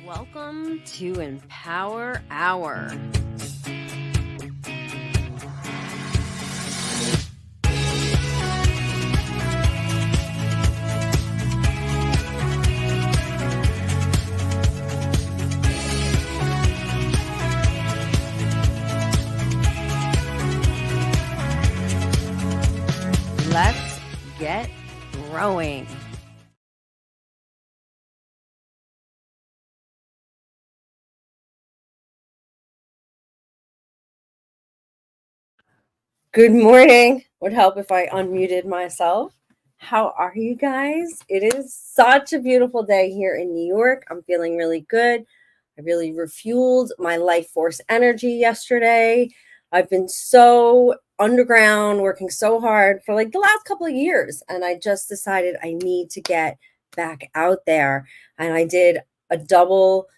Welcome to Empower Hour. Let's get growing. Good morning. Would help if I unmuted myself. How are you guys? It is such a beautiful day here in New York. I'm feeling really good. I really refueled my life force energy yesterday. I've been so underground, working so hard for like the last couple of years, and I just decided I need to get back out there. And I did a double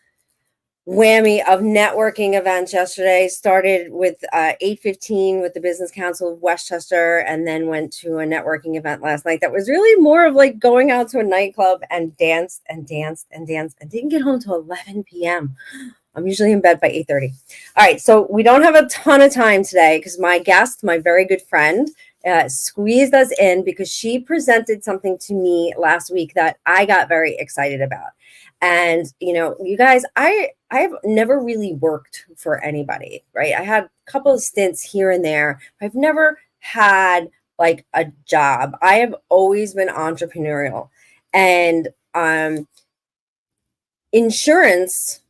whammy of networking events yesterday. Started with 8:15 with the Business Council of Westchester, and then went to a networking event last night that was really more of like going out to a nightclub and danced and danced and danced and didn't get home till 11 p.m. I'm usually in bed by 8:30. All right, so we don't have a ton of time today because my guest, my very good friend, squeezed us in because she presented something to me last week that I got very excited about. And, you know, you guys, I've never really worked for anybody, right? I had a couple of stints here and there. I've never had like a job. I have always been entrepreneurial. And insurance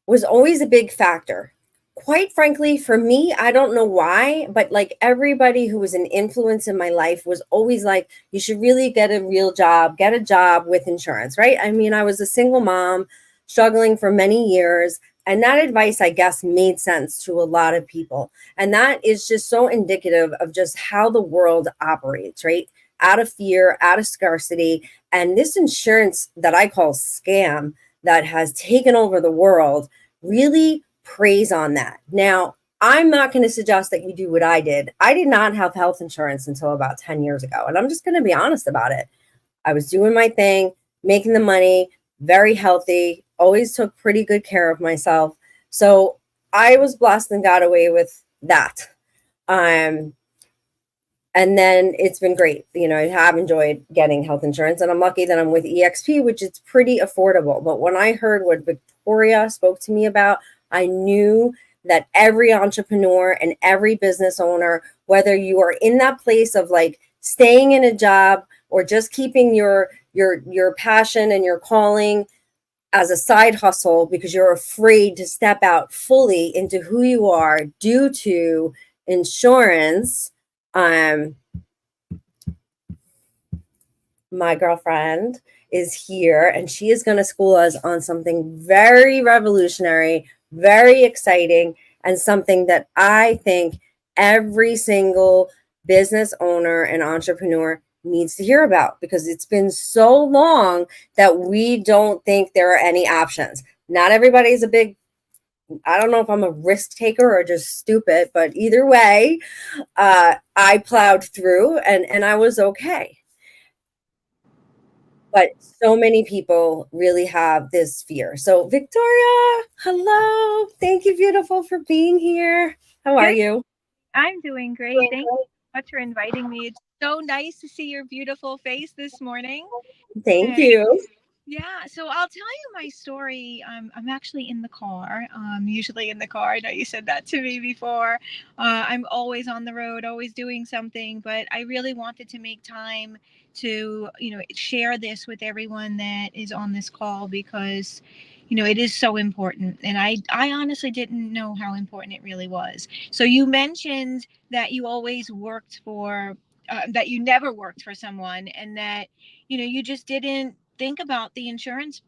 was always a big factor. Quite frankly, for me, I don't know why, but like everybody who was an influence in my life was always like, you should really get a real job, get a job with insurance, right? I mean, I was a single mom struggling for many years, and that advice, I guess, made sense to a lot of people. And that is just so indicative of just how the world operates, right? Out of fear, out of scarcity. And this insurance that I call scam that has taken over the world really preys on that. Now, I'm not going to suggest that you do what I did. I did not have health insurance until about 10 years ago. And I'm just going to be honest about it. I was doing my thing, making the money, very healthy, always took pretty good care of myself. So I was blessed and got away with that. And then it's been great. You know, I have enjoyed getting health insurance, and I'm lucky that I'm with EXP, which is pretty affordable. But when I heard what Victoria spoke to me about, I knew that every entrepreneur and every business owner, whether you are in that place of like staying in a job or just keeping your passion and your calling as a side hustle because you're afraid to step out fully into who you are due to insurance, my girlfriend is here and she is going to school us on something very revolutionary, very exciting, and something that I think every single business owner and entrepreneur needs to hear about, because it's been so long that we don't think there are any options. Not everybody's a big, I don't know if I'm a risk taker or just stupid, but either way, I plowed through and I was okay. But so many people really have this fear. So Victoria, hello. Thank you, beautiful, for being here. How are Good. you? I'm doing great. Thank you so much for inviting me. It's so nice to see your beautiful face this morning. Thank And you. yeah, so I'll tell you my story. I'm actually in the car. Usually in the car. I know you said that to me before. I'm always on the road, always doing something, but I really wanted to make time to, share this with everyone that is on this call because, it is so important. And I honestly didn't know how important it really was. So you mentioned that you always worked for, that you never worked for someone, and that, you just didn't think about the insurance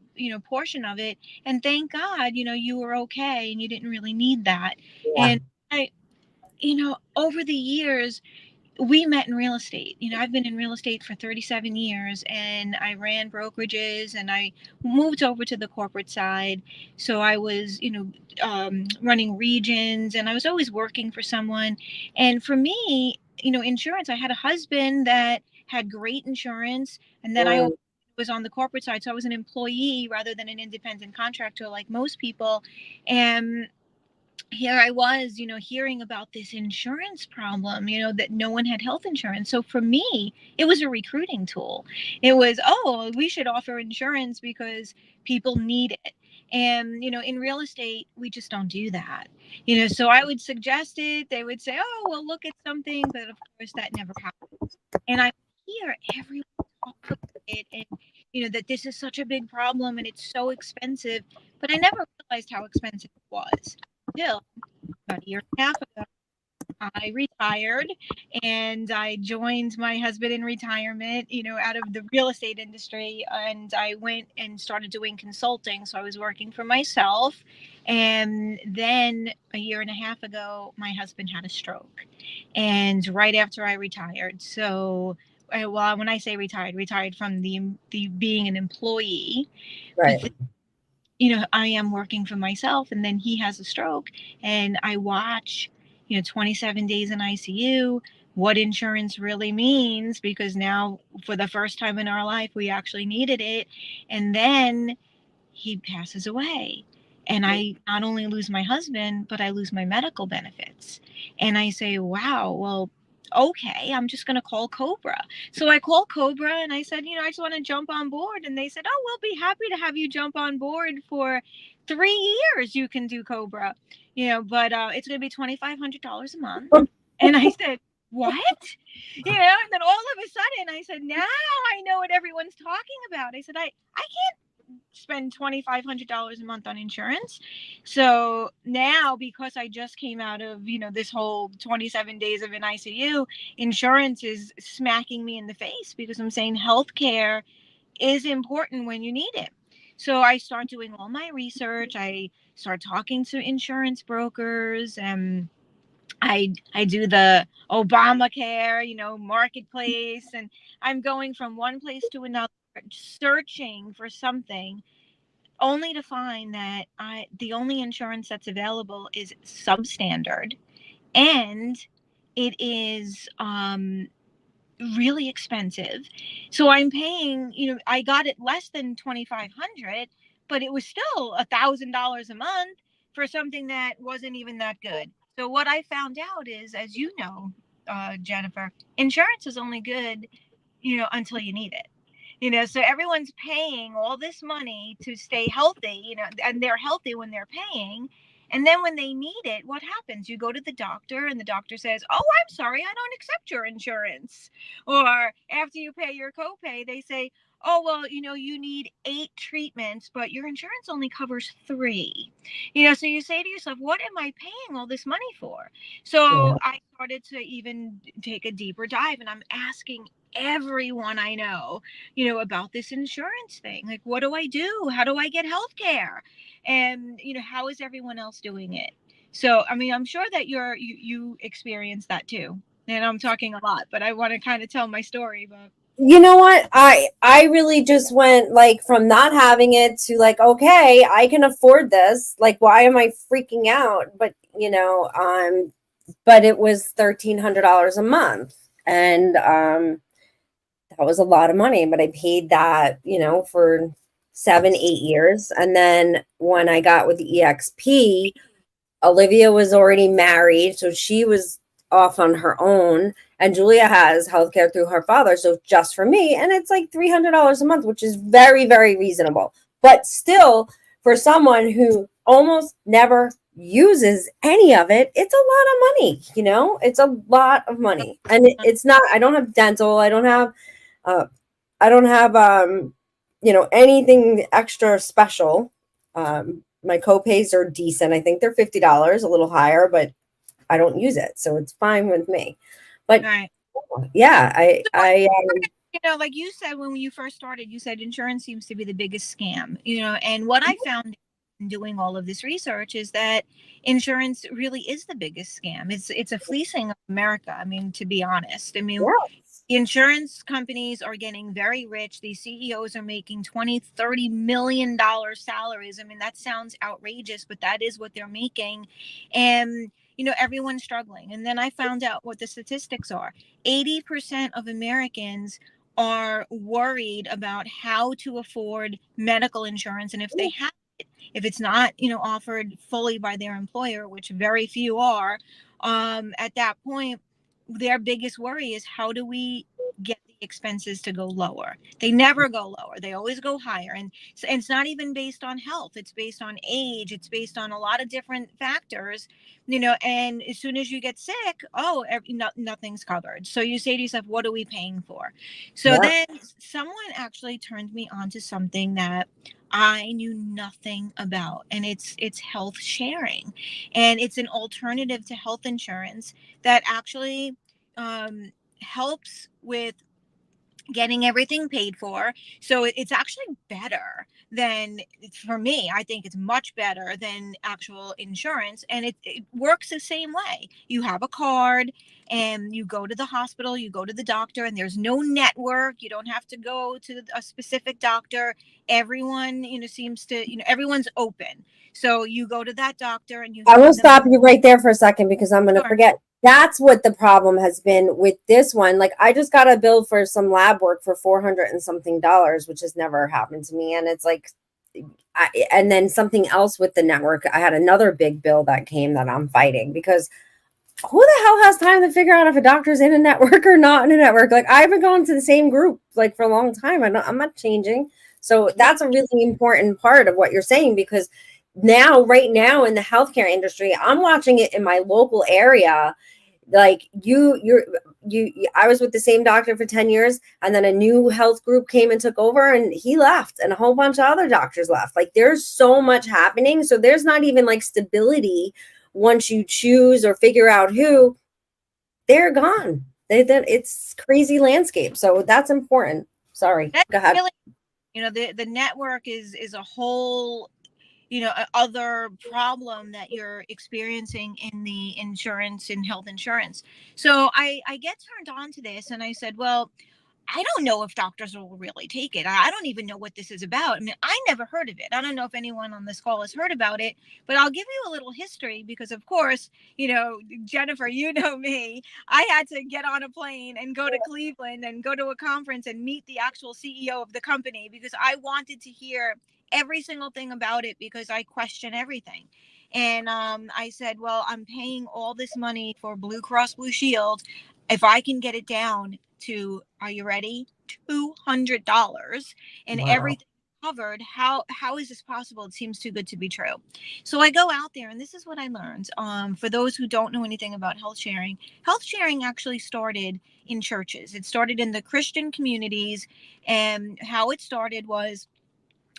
portion of it, and thank god you were okay and you didn't really need that. Yeah. And I over the years we met in real estate. I've been in real estate for 37 years, and I ran brokerages, and I moved over to the corporate side. So I was running regions, and I was always working for someone. And for me, insurance, I had a husband that had great insurance, and then I Mm, was on the corporate side. So I was an employee rather than an independent contractor like most people. And here I was, hearing about this insurance problem, that no one had health insurance. So for me, it was a recruiting tool. It was, oh, we should offer insurance because people need it. And, in real estate, we just don't do that. So I would suggest it. They would say, oh, well, look at something. But of course, that never happened. And I hear everyone talk about it and, that this is such a big problem and it's so expensive. But I never realized how expensive it was until about a year and a half ago. I retired and I joined my husband in retirement, out of the real estate industry. And I went and started doing consulting. So I was working for myself. And then a year and a half ago, my husband had a stroke. And right after I retired. So, well, when I say retired from the being an employee. But Right. I am working for myself, and then he has a stroke, and I watch, 27 days in ICU, what insurance really means, because now for the first time in our life, we actually needed it. And then he passes away. And I not only lose my husband, but I lose my medical benefits. And I say, wow, well, okay, I'm just going to call Cobra. So I call Cobra and I said, I just want to jump on board. And they said, oh, we'll be happy to have you jump on board for 3 years. You can do Cobra, but it's going to be $2,500 a month. And I said, what? And then all of a sudden I said, now I know what everyone's talking about. I said, I can't spend $2,500 a month on insurance. So now, because I just came out of this whole 27 days of an ICU, insurance is smacking me in the face because I'm saying healthcare is important when you need it. So I start doing all my research. I start talking to insurance brokers, and I do the Obamacare, marketplace, and I'm going from one place to another, searching for something, only to find that the only insurance that's available is substandard, and it is really expensive. So I'm paying, I got it less than 2,500, but it was still $1,000 a month for something that wasn't even that good. So what I found out is, as you know, Jennifer, insurance is only good, until you need it. So everyone's paying all this money to stay healthy, and they're healthy when they're paying. And then when they need it, what happens? You go to the doctor and the doctor says, oh, I'm sorry, I don't accept your insurance. Or after you pay your copay, they say, oh, well, you need 8 treatments, but your insurance only covers 3. So you say to yourself, what am I paying all this money for? So Yeah. I started to even take a deeper dive, and I'm asking everyone I know, about this insurance thing. Like, what do I do? How do I get health care? And, how is everyone else doing it? So, I mean, I'm sure that you experience that too. And I'm talking a lot, but I want to kind of tell my story. But You know what? I really just went like from not having it to like, okay, I can afford this. Like, why am I freaking out? But it was $1,300 a month. And that was a lot of money, but I paid that, for 7, 8 years. And then when I got with the EXP, Olivia was already married, so she was off on her own. And Julia has healthcare through her father, so just for me. And it's like $300 a month, which is very, very reasonable. But still, for someone who almost never uses any of it, it's a lot of money. It's a lot of money. And it's not, I don't have dental, uh, I don't have anything extra special. My copays are decent. I think they're $50, a little higher, but I don't use it, so it's fine with me. all But right. yeah, Like you said, when you first started, you said insurance seems to be the biggest scam, and what I found in doing all of this research is that insurance really is the biggest scam. It's a fleecing of America. I mean, to be honest, I mean, yes, insurance companies are getting very rich. These CEOs are making 20-30 million-dollar salaries. I mean, that sounds outrageous, but that is what they're making. And everyone's struggling. And then I found out what the statistics are. 80% of Americans are worried about how to afford medical insurance, and if they have, if it's not, offered fully by their employer, which very few are, at that point, their biggest worry is how do we get the expenses to go lower? They never go lower. They always go higher. And it's not even based on health. It's based on age. It's based on a lot of different factors, and as soon as you get sick, oh, nothing's covered. So you say to yourself, what are we paying for? So Yeah. then someone actually turned me on to something that I knew nothing about, and it's health sharing, and it's an alternative to health insurance that actually helps with getting everything paid for. So it's actually better than, for me, I think it's much better than actual insurance. And it works the same way. You have a card and you go to the hospital, you go to the doctor, and there's no network. You don't have to go to a specific doctor. Everyone, seems to, everyone's open. So you go to that doctor and you I will have them. stop you right there for a second because I'm going to Sure. forget. That's what the problem has been with this one. Like, I just got a bill for some lab work for 400 and something dollars, which has never happened to me. And it's like, and then something else with the network. I had another big bill that came that I'm fighting because who the hell has time to figure out if a doctor's in a network or not in a network? Like, I've been going to the same group like for a long time. I'm not changing. So that's a really important part of what you're saying, because now, right now in the healthcare industry, I'm watching it in my local area. Like I was with the same doctor for 10 years, and then a new health group came and took over, and he left, and a whole bunch of other doctors left. Like, there's so much happening. So there's not even like stability once you choose or figure out who, they're gone. It's crazy landscape. So that's important. Sorry. That's Go ahead. really, the network is a whole, other problem that you're experiencing in the insurance and health insurance. So I get turned on to this, and I said, well, I don't know if doctors will really take it. I don't even know what this is about. I mean, I never heard of it. I don't know if anyone on this call has heard about it, but I'll give you a little history because, of course, Jennifer, you know me. I had to get on a plane and go to Cleveland and go to a conference and meet the actual CEO of the company because I wanted to hear every single thing about it because I question everything. And I said, well, I'm paying all this money for Blue Cross Blue Shield. If I can get it down to, are you ready, $200 and Wow. everything covered, how is this possible? It seems too good to be true. So I go out there, and this is what I learned. For those who don't know anything about health sharing actually started in churches. It started in the Christian communities, and how it started was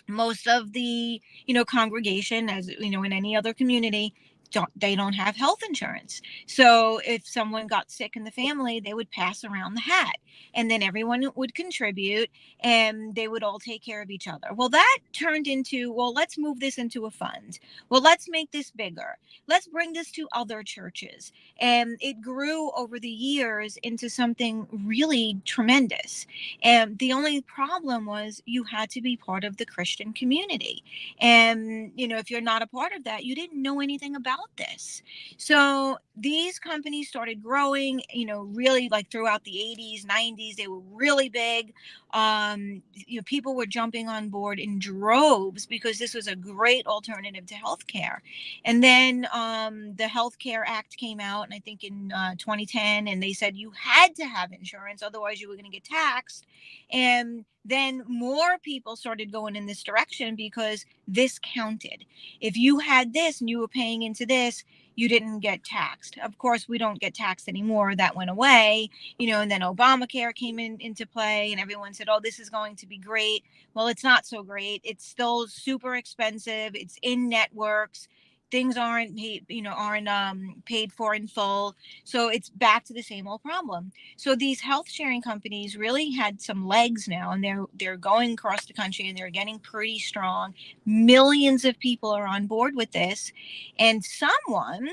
most of the congregation, as in any other community, don't have health insurance. So if someone got sick in the family, they would pass around the hat, and then everyone would contribute, and they would all take care of each other. Well, that turned into, well, let's move this into a fund. Well, let's make this bigger. Let's bring this to other churches. And it grew over the years into something really tremendous. And the only problem was you had to be part of the Christian community. And, if you're not a part of that, you didn't know anything about this. So these companies started growing, really like throughout the 80s, 90s, they were really big. People were jumping on board in droves because this was a great alternative to healthcare. And then the Healthcare Act came out, and I think in 2010, and they said you had to have insurance, otherwise you were going to get taxed. And then more people started going in this direction because this counted. If you had this and you were paying into this, you didn't get taxed. Of course, we don't get taxed anymore. That went away, and then Obamacare came into play, and everyone said, oh, this is going to be great. Well, it's not so great. It's still super expensive. It's in networks. Things aren't paid for in full. So it's back to the same old problem. So these health sharing companies really had some legs now, and they're going across the country, and they're getting pretty strong. Millions of people are on board with this, and someone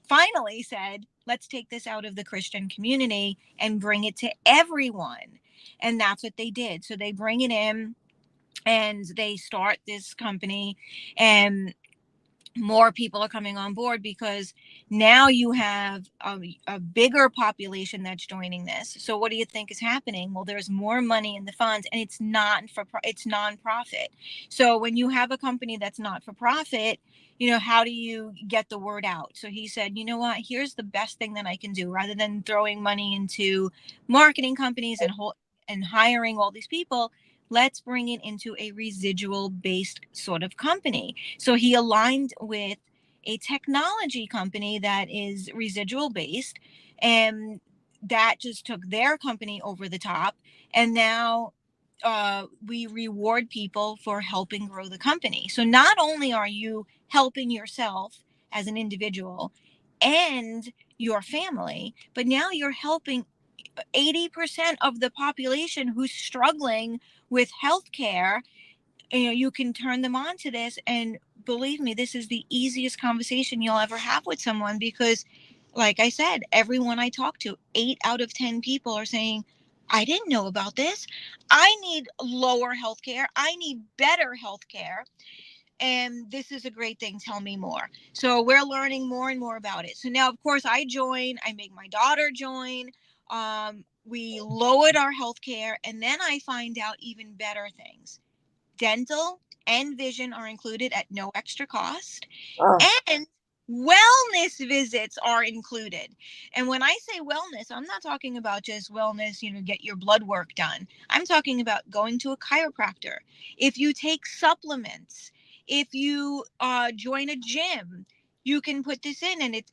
finally said, let's take this out of the Christian community and bring it to everyone. And that's what they did. So they bring it in, and they start this company, and more people are coming on board because now you have a bigger population that's joining this. So what do you think is happening? Well, there's more money in the funds, and it's nonprofit. So when you have a company that's not for profit, how do you get the word out? So he said, you know what, here's the best thing that I can do. Rather than throwing money into marketing companies and hiring all these people, let's bring it into a residual based sort of company. So he aligned with a technology company that is residual based, and that just took their company over the top. And now we reward people for helping grow the company. So not only are you helping yourself as an individual and your family, but now you're helping 80% of the population who's struggling with healthcare. You can turn them on to this, and believe me, this is the easiest conversation you'll ever have with someone, because like I said, everyone I talk to, 8 out of 10 people are saying, I didn't know about this. I need lower healthcare. I need better healthcare. And this is a great thing. Tell me more. So we're learning more and more about it. So now, of course, I make my daughter join. We lowered our healthcare, and then I find out even better things. Dental and vision are included at no extra cost, Oh, and wellness visits are included. And when I say wellness, I'm not talking about just wellness, get your blood work done. I'm talking about going to a chiropractor. If you take supplements, if you join a gym, you can put this in, and it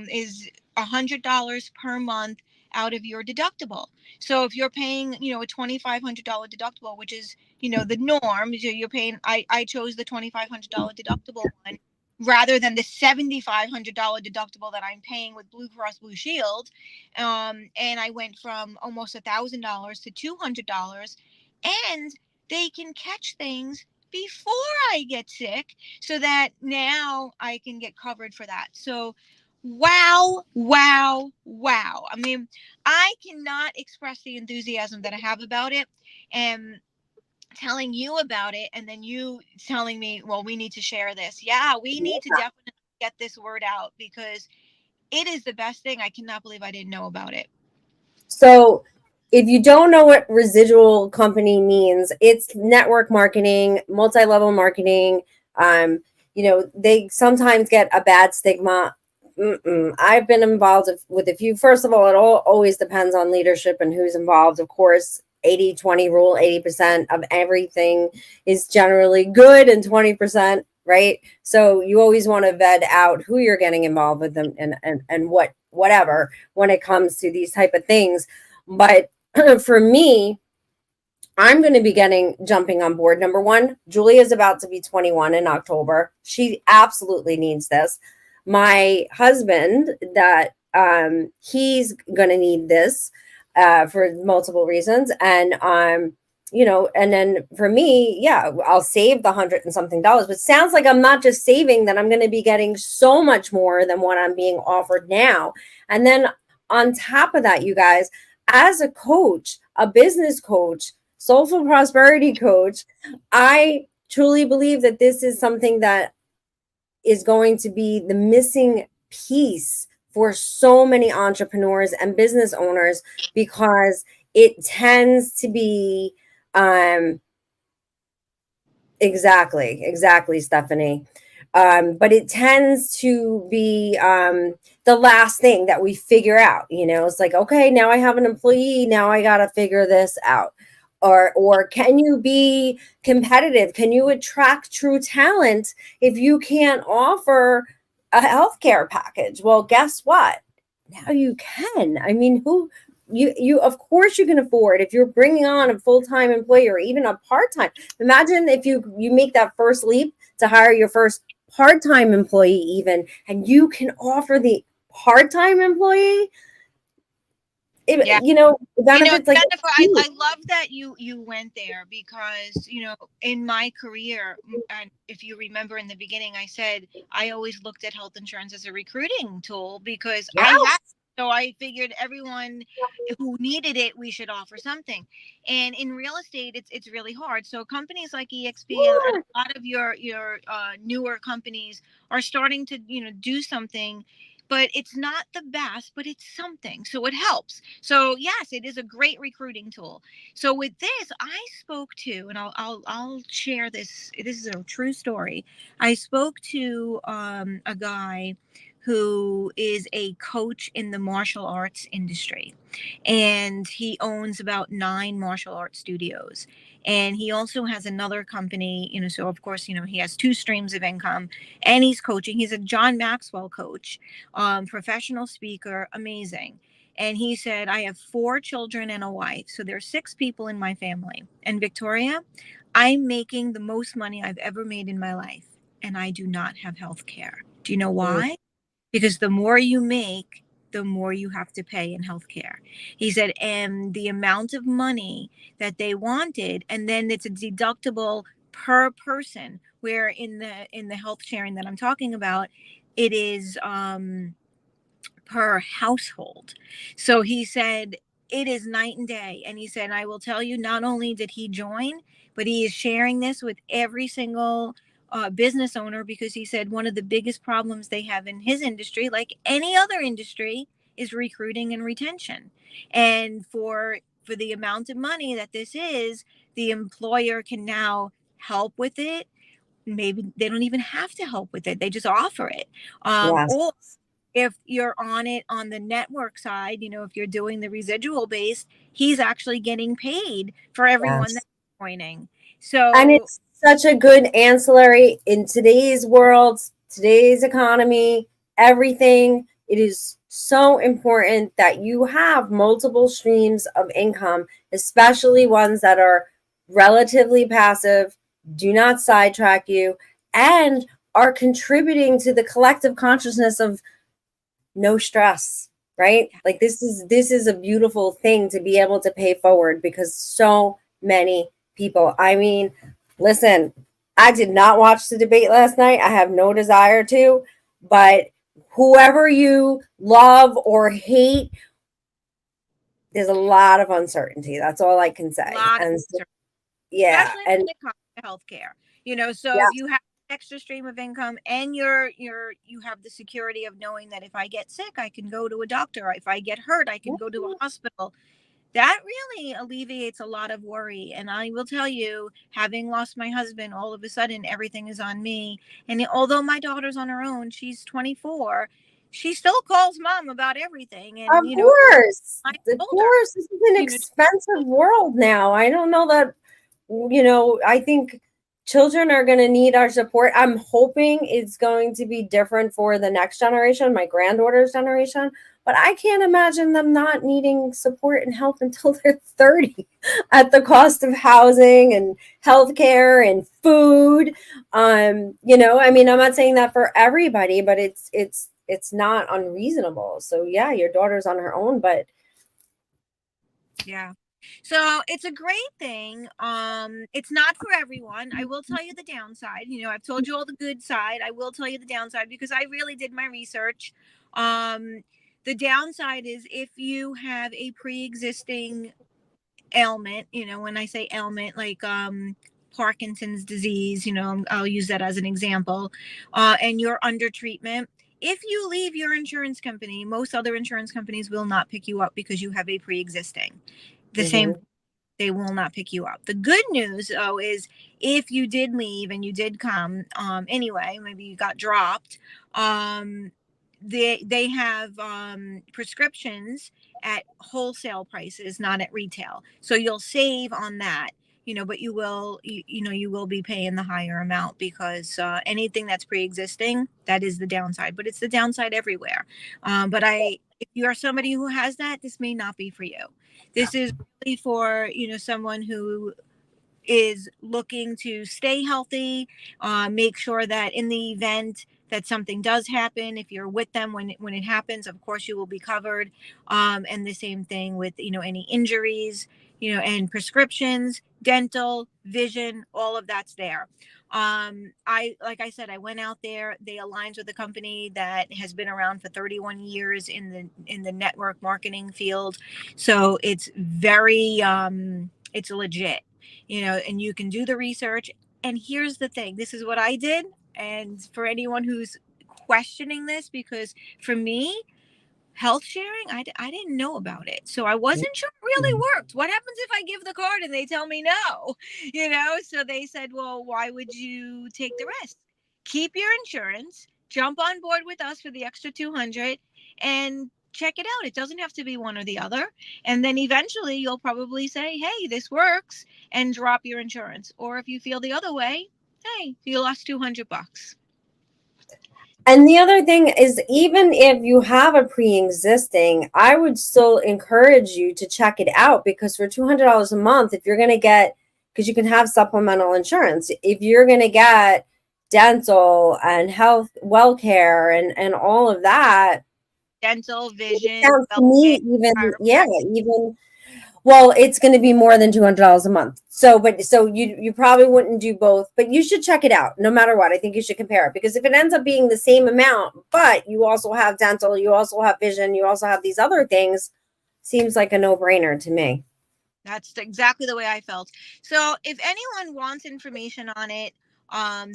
is $100 per month out of your deductible. So if you're paying, a $2,500 deductible, which is, the norm, so you're paying, I chose the $2,500 deductible one rather than the $7,500 deductible that I'm paying with Blue Cross Blue Shield. And I went from almost $1,000 to $200, and they can catch things before I get sick, so that now I can get covered for that. So wow, wow, wow. I mean, I cannot express the enthusiasm that I have about it. And telling you about it, and then you telling me, well, we need to share this. Yeah, we need to definitely get this word out, because it is the best thing. I cannot believe I didn't know about it. so if you don't know what residual company means, it's network marketing, multi-level marketing. They sometimes get a bad stigma. I've been involved with a few. First of all, it all always depends on leadership and who's involved. Of course, 80-20 rule, 80% of everything is generally good and 20%, right? So you always want to vet out who you're getting involved with them, and whatever when it comes to these type of things. But for me, I'm going to be jumping on board. Number one, Julia is about to be 21 in October. She absolutely needs this. My husband, that he's going to need this for multiple reasons, and then for me, yeah, I'll save the hundred and something dollars. But sounds like I'm not just saving; that I'm going to be getting so much more than what I'm being offered now. And then on top of that, you guys, as a coach, a business coach, Soulful Prosperity coach, I truly believe that this is something that is going to be the missing piece for so many entrepreneurs and business owners, because it tends to be exactly, Stephanie. But it tends to be the last thing that we figure out. It's like, okay, now I have an employee. Now I got to figure this out. Or can you be competitive? Can you attract true talent if you can't offer a healthcare package? Well, guess what? Now you can. I mean, who you of course you can afford, if you're bringing on a full-time employee or even a part-time. Imagine if you make that first leap to hire your first part-time employee, even, and you can offer the part-time employee Yeah. benefits like Jennifer, huge. I love that you went there, because in my career, and if you remember in the beginning, I said I always looked at health insurance as a recruiting tool, because I had Yes. So I figured everyone who needed it, we should offer something. And in real estate, it's really hard. So companies like EXP and Sure. a lot of your newer companies are starting to do something, but it's not the best, but it's something. So it helps. So yes, it is a great recruiting tool. So with this, I spoke to, and I'll share this. This is a true story. I spoke to a guy who is a coach in the martial arts industry, and he owns about 9 martial arts studios, and he also has another company, so of course, he has 2 streams of income, and he's coaching. He's a John Maxwell coach, professional speaker, amazing. And he said, I have 4 children and a wife, so there's 6 people in my family. And Victoria, I'm making the most money I've ever made in my life, and I do not have health care. Do you know Mm, why? Because the more you make, the more you have to pay in healthcare. He said, and the amount of money that they wanted, and then it's a deductible per person. Where in the health sharing that I'm talking about, it is per household. So he said it is night and day. And he said, I will tell you, not only did he join, but he is sharing this with every single business owner, because he said one of the biggest problems they have in his industry, like any other industry, is recruiting and retention. And for the amount of money that this is, the employer can now help with it. Maybe they don't even have to help with it, they just offer it. yes. Or if you're on it on the network side, if you're doing the residual based, he's actually getting paid for everyone Yes. that's joining. And So it's such a good ancillary in today's world, today's economy, everything. It is so important that you have multiple streams of income, especially ones that are relatively passive, do not sidetrack you, and are contributing to the collective consciousness of no stress, right? Like this is a beautiful thing to be able to pay forward, because so many people, I mean, listen, I did not watch the debate last night. I have no desire to, but whoever you love or hate, there's a lot of uncertainty. That's all I can a say. lot of And so, concern, yeah, especially and when it comes to healthcare. So if yeah, you have an extra stream of income, and you have the security of knowing that if I get sick, I can go to a doctor. If I get hurt, I can go to a hospital. That really alleviates a lot of worry. And I will tell you, having lost my husband, all of a sudden everything is on me. And although my daughter's on her own, she's 24, she still calls mom about everything. And, of course, I of told her, course, this is an you know, expensive world now. I don't know that, I think children are going to need our support. I'm hoping it's going to be different for the next generation, my granddaughter's generation, but I can't imagine them not needing support and help until they're 30 at the cost of housing and healthcare and food. I mean, I'm not saying that for everybody, but it's not unreasonable. So yeah, your daughter's on her own, but yeah. So it's a great thing. It's not for everyone. I will tell you the downside. I've told you all the good side. I will tell you the downside, because I really did my research. Um, the downside is if you have a pre-existing ailment, when I say ailment, like Parkinson's disease, I'll use that as an example, and you're under treatment. If you leave your insurance company, most other insurance companies will not pick you up because you have a pre-existing. The same, mhm, they will not pick you up. The good news, though, is if you did leave and you did come, anyway, maybe you got dropped, um, they have prescriptions at wholesale prices, not at retail. So you'll save on that, but you will be paying the higher amount, because anything that's pre-existing, that is the downside. But it's the downside everywhere. But if you are somebody who has that, this may not be for you. This is really for someone who is looking to stay healthy, make sure that in the event that something does happen, if you're with them when it happens, of course you will be covered. And the same thing with any injuries. and prescriptions, dental, vision, all of that's there. Like I said, I went out there. They aligned with a company that has been around for 31 years in the network marketing field. So it's very it's legit, and you can do the research. And here's the thing, this is what I did. And for anyone who's questioning this, because for me, health sharing, I didn't know about it, so I wasn't sure it really worked. What happens if I give the card and they tell me no? So they said, well, why would you take the risk? Keep your insurance, jump on board with us for the extra 200, and check it out. It doesn't have to be one or the other. And then eventually you'll probably say, hey, this works, and drop your insurance. Or if you feel the other way, hey, you lost $200. And the other thing is, even if you have a pre-existing, I would still encourage you to check it out, because for $200 a month, if you're going to get, because you can have supplemental insurance, if you're going to get dental and health, well care, and all of that, Dental, it vision, sounds to well-being, me even, yeah, chiropractic. even, well, it's going to be more than $200 a month. So, but so you probably wouldn't do both, but you should check it out no matter what. I think you should compare it, because if it ends up being the same amount, but you also have dental, you also have vision, you also have these other things, seems like a no-brainer to me. That's exactly the way I felt. So if anyone wants information on it,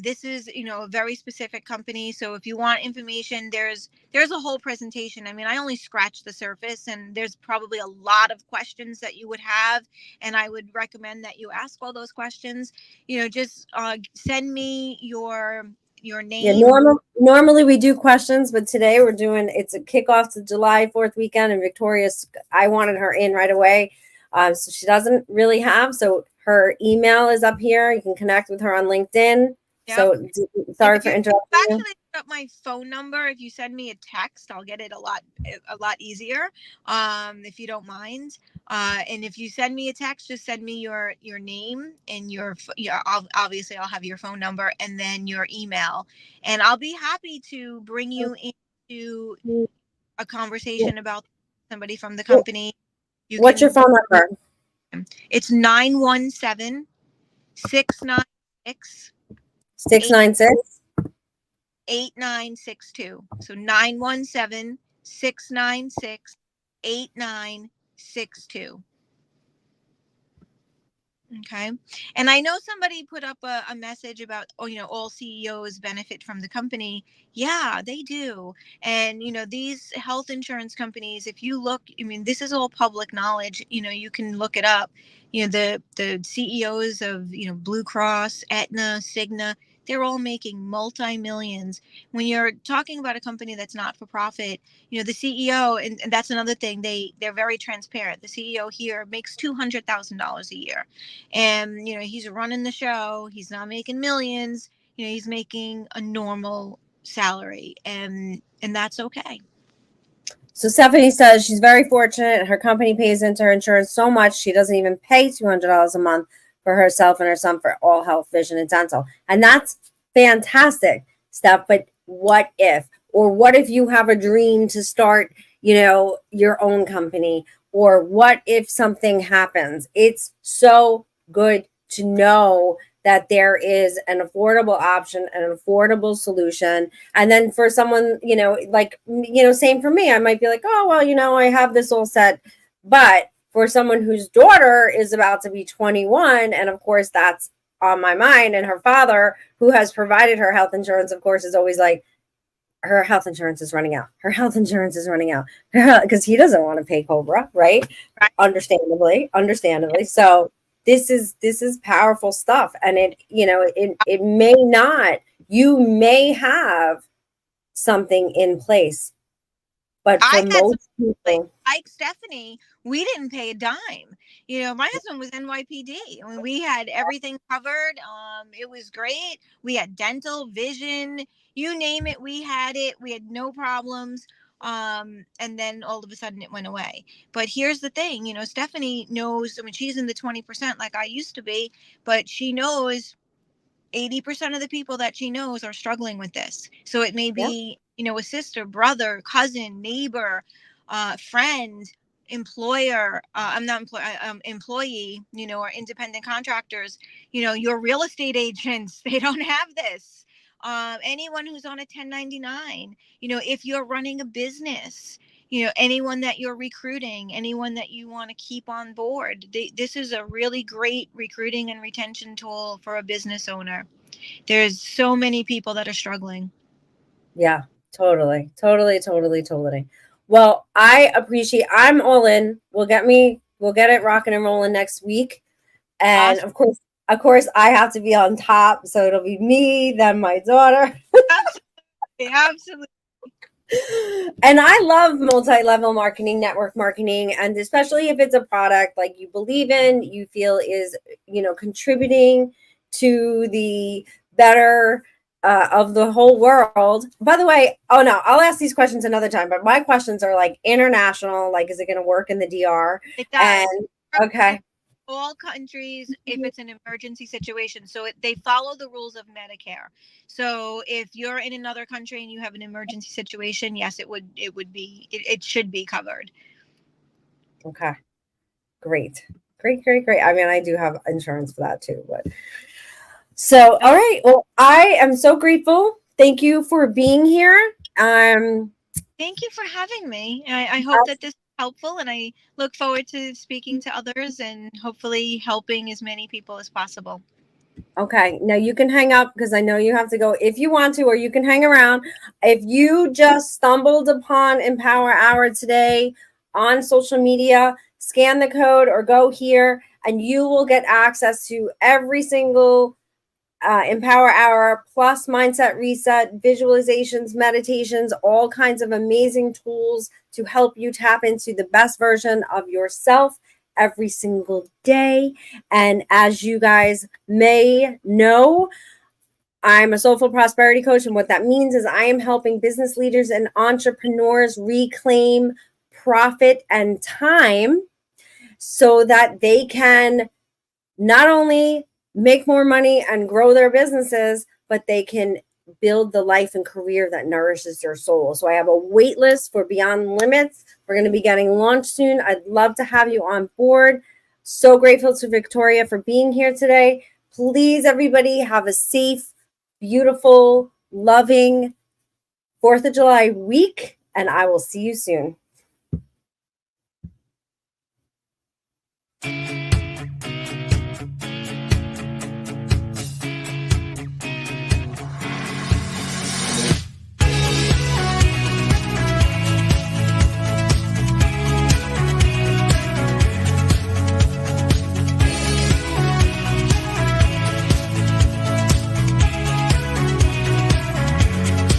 this is, a very specific company. So if you want information, there's a whole presentation. I mean, I only scratched the surface, and there's probably a lot of questions that you would have, and I would recommend that you ask all those questions. Just send me your Yeah, name. normally we do questions, but today we're doing, it's a kickoff to July 4th weekend, and Victoria's, I wanted her in right away. So she doesn't really have, so her email is up here. You can connect with her on LinkedIn. Yep. So If sorry for you interrupting you. actually put up my phone number, if you send me a text, I'll get it a lot easier. If you don't mind. And if you send me a text, just send me your name and obviously I'll have your phone number and then your email, and I'll be happy to bring you into a conversation about somebody from the company. You What's your can. phone number? It's 917-696. 696. 8962. So 917-696-8962. Okay. And I know somebody put up a message about, all CEOs benefit from the company. Yeah, they do. And, these health insurance companies, if you look, I mean, this is all public knowledge, you can look it up. The CEOs of, Blue Cross, Aetna, Cigna, they're all making multi-millions. When you're talking about a company that's not for profit, the CEO, and that's another thing, they're very transparent. The CEO here makes $200,000 a year, and he's running the show. He's not making millions. He's making a normal salary, and that's okay. So Stephanie says she's very fortunate. Her company pays into her insurance so much she doesn't even pay $200 a month for herself and her son for all health, vision, and dental. And that's fantastic, Steph. But what if? Or what if you have a dream to start, your own company? Or what if something happens? It's so good to know that there is an affordable option, an affordable solution. And then for someone, like, same for me, I might be like, oh, well, I have this all set. But for someone whose daughter is about to be 21, and of course that's on my mind, and her father, who has provided her health insurance, of course, is always like, her health insurance is running out. Her health insurance is running out, because he doesn't want to pay Cobra, right? Right. Understandably. So this is powerful stuff, and it may not. You may have something in place, but for I had some, most people, like Stephanie, we didn't pay a dime. My husband was NYPD. I mean, we had everything covered. It was great. We had dental, vision, you name it, we had it. We had no problems. And then all of a sudden it went away. But here's the thing, Stephanie knows, I mean, she's in the 20% like I used to be, but she knows 80% of the people that she knows are struggling with this. So it may yeah. be, a sister, brother, cousin, neighbor, friend. employee, or independent contractors, your real estate agents, they don't have this. Anyone who's on a 1099, if you're running a business, anyone that you're recruiting, anyone that you want to keep on board, this is a really great recruiting and retention tool for a business owner. There's so many people that are struggling. Yeah, totally. Well, I'm all in. We'll get it rocking and rolling next week. And Awesome. of course, I have to be on top. So it'll be me, then my daughter. Absolutely. And I love multi-level marketing, network marketing, and especially if it's a product like you believe in, you feel is, contributing to the better of the whole world. By the way, oh no, I'll ask these questions another time, but my questions are like international, like is it going to work in the DR? It And does. okay. All countries, if it's an emergency situation, so they follow the rules of Medicare. So if you're in another country and you have an emergency situation, yes, it should be covered. Okay. Great. I mean, I do have insurance for that too, but so all right. Well, I am so grateful. Thank you for being here. Thank you for having me. I hope that this is helpful, and I look forward to speaking to others and hopefully helping as many people as possible. Okay. Now you can hang up because I know you have to go if you want to, or you can hang around. If you just stumbled upon Empower Hour today on social media, scan the code or go here, and you will get access to every single Empower Hour plus Mindset Reset, visualizations, meditations, all kinds of amazing tools to help you tap into the best version of yourself every single day. And as you guys may know, I'm a Soulful Prosperity Coach. And what that means is I am helping business leaders and entrepreneurs reclaim profit and time so that they can not only make more money and grow their businesses, but they can build the life and career that nourishes their soul. So I have a wait list for Beyond Limits. We're going to be getting launched soon. I'd love to have you on board. So grateful to Victoria for being here today. Please, everybody, have a safe, beautiful, loving 4th of July week, and I will see you soon.